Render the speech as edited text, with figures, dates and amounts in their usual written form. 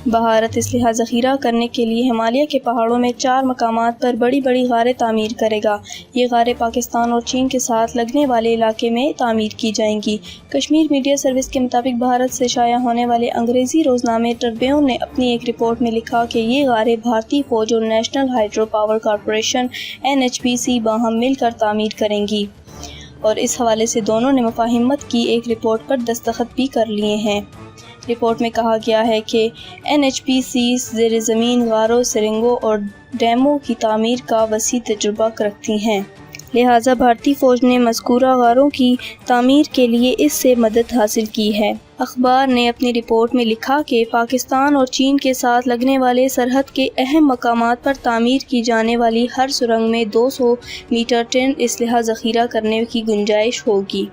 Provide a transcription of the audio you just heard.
بھارت اسلحہ ذخیرہ کرنے کے لیے ہمالیہ کے پہاڑوں میں 4 مقامات پر بڑی بڑی غاریں تعمیر کرے گا۔ یہ غاریں پاکستان اور چین کے ساتھ لگنے والے علاقے میں تعمیر کی جائیں گی۔ کشمیر میڈیا سروس کے مطابق بھارت سے شائع ہونے والے انگریزی روزنامے ٹربیون نے اپنی ایک رپورٹ میں لکھا کہ یہ غاریں بھارتی فوج اور national hydro power corporation NHPC باہم مل کر تعمیر کریں گی، اور اس حوالے سے دونوں نے مفاہمت کی ایک رپورٹ پر دستخط بھی کر لیے ہیں۔ رپورٹ میں کہا گیا ہے کہ NHPC زیر زمین غاروں، سرنگوں اور ڈیموں کی تعمیر کا وسیع تجربہ رکھتی ہیں، لہٰذا بھارتی فوج نے مذکورہ غاروں کی تعمیر کے لیے اس سے مدد حاصل کی ہے۔ اخبار نے اپنی رپورٹ میں لکھا کہ پاکستان اور چین کے ساتھ لگنے والے سرحد کے اہم مقامات پر تعمیر کی جانے والی ہر سرنگ میں 200 میٹر ٹن اسلحہ ذخیرہ کرنے کی گنجائش ہوگی۔